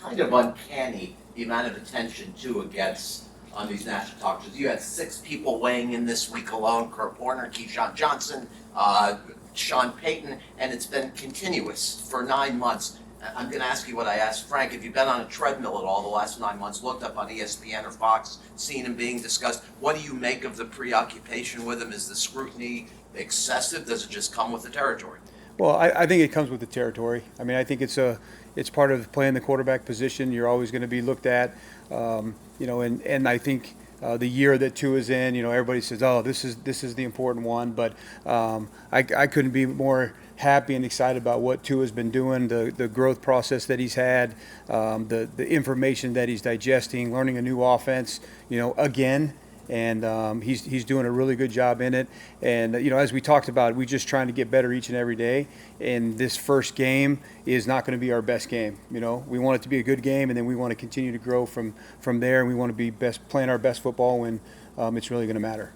kind of uncanny, the amount of attention Tua gets on these national talk shows. You had 6 people weighing in this week alone: Kurt Warner, Keyshawn Johnson, Sean Payton, and it's been continuous for 9 months. I'm going to ask you what I asked Frank. Have you been on a treadmill at all the last 9 months, looked up on ESPN or Fox, seen him being discussed? What do you make of the preoccupation with him? Is the scrutiny excessive? Does it just come with the territory? Well, I think it comes with the territory. I mean, I think it's part of playing the quarterback position. You're always going to be looked at, and I think the year that Tua is in, everybody says, "Oh, this is the important one." But I couldn't be more happy and excited about what Tua's been doing, the growth process that he's had, the information that he's digesting, learning a new offense, again. And he's doing a really good job in it. And as we talked about, we're just trying to get better each and every day. And this first game is not going to be our best game. We want it to be a good game, and then we want to continue to grow from there. And we want to be playing our best football when it's really going to matter.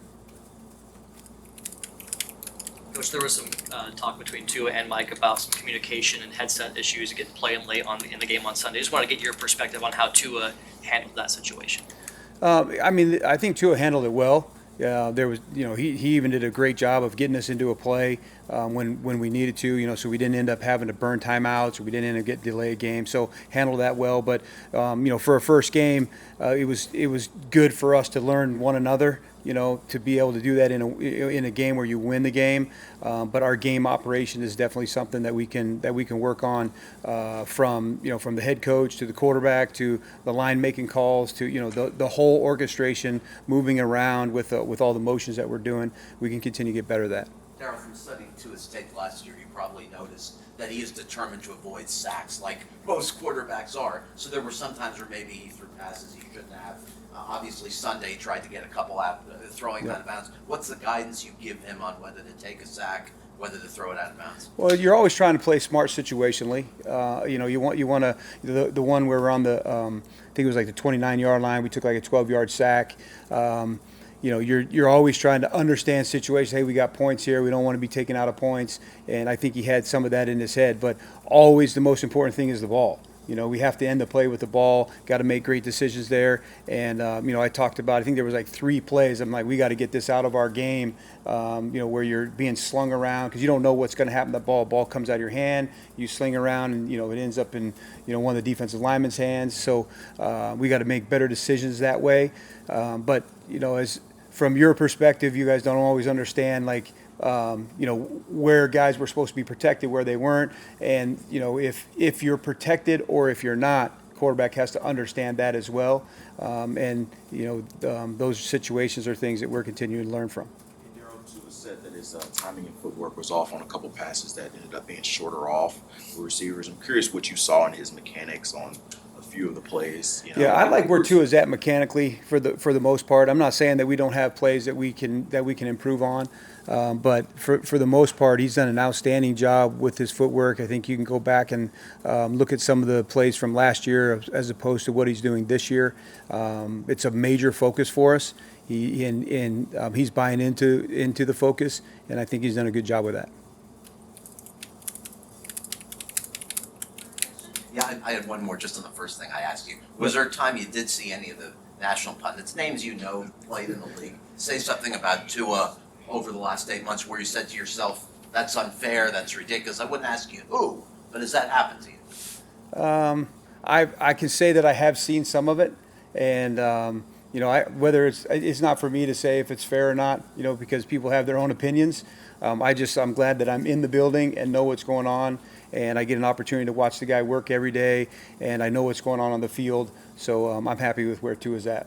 Coach, there was some talk between Tua and Mike about some communication and headset issues getting playing late in the game on Sunday. I just want to get your perspective on how Tua handled that situation. I think Tua handled it well. There was, he even did a great job of getting us into a play when we needed to, so we didn't end up having to burn timeouts, or we didn't end up getting delayed games. So handled that well. But for a first game, it was good for us to learn one another. To be able to do that in a game where you win the game. But our game operation is definitely something that we can work on from the head coach to the quarterback to the line making calls to the whole orchestration moving around with all the motions that we're doing. We can continue to get better at that. Darrell, from studying Tua's tape last year, you probably noticed that he is determined to avoid sacks, like most quarterbacks are. So there were some times where maybe he threw passes he shouldn't have. Obviously, Sunday he tried to get a couple out, throwing out of bounds. What's the guidance you give him on whether to take a sack, whether to throw it out of bounds? Well, you're always trying to play smart situationally. You want to the one where we're on the I think it was like the 29-yard line. We took like a 12-yard sack. You're always trying to understand situations. Hey, we got points here. We don't want to be taken out of points. And I think he had some of that in his head. But always the most important thing is the ball. We have to end the play with the ball. Got to make great decisions there. And I talked about, I think there was like 3 plays. I'm like, we got to get this out of our game. Where you're being slung around because you don't know what's going to happen to the ball. Ball comes out of your hand. You sling around, and it ends up in one of the defensive linemen's hands. So we got to make better decisions that way. But as from your perspective, you guys don't always understand where guys were supposed to be protected, where they weren't, and if you're protected or if you're not, quarterback has to understand that as well. Those situations are things that we're continuing to learn from. Darrell, Tua said that his timing and footwork was off on a couple passes that ended up being shorter off for receivers. I'm curious what you saw in his mechanics on a few of the plays. Yeah, I like where Tua is at mechanically for the most part. I'm not saying that we don't have plays that we can improve on. But for the most part, he's done an outstanding job with his footwork. I think you can go back and look at some of the plays from last year as opposed to what he's doing this year. It's a major focus for us. He's buying into the focus, and I think he's done a good job with that. Yeah, I had one more just on the first thing I asked you. Was there a time you did see any of the national pundits, names played in the league, say something about Tua over the last 8 months where you said to yourself, that's unfair, that's ridiculous? I wouldn't ask you who, but has that happened to you? I can say that I have seen some of it, and whether it's not for me to say if it's fair or not, because people have their own opinions. I'm glad that I'm in the building and know what's going on, and I get an opportunity to watch the guy work every day, and I know what's going on the field. So I'm happy with where Tua is at.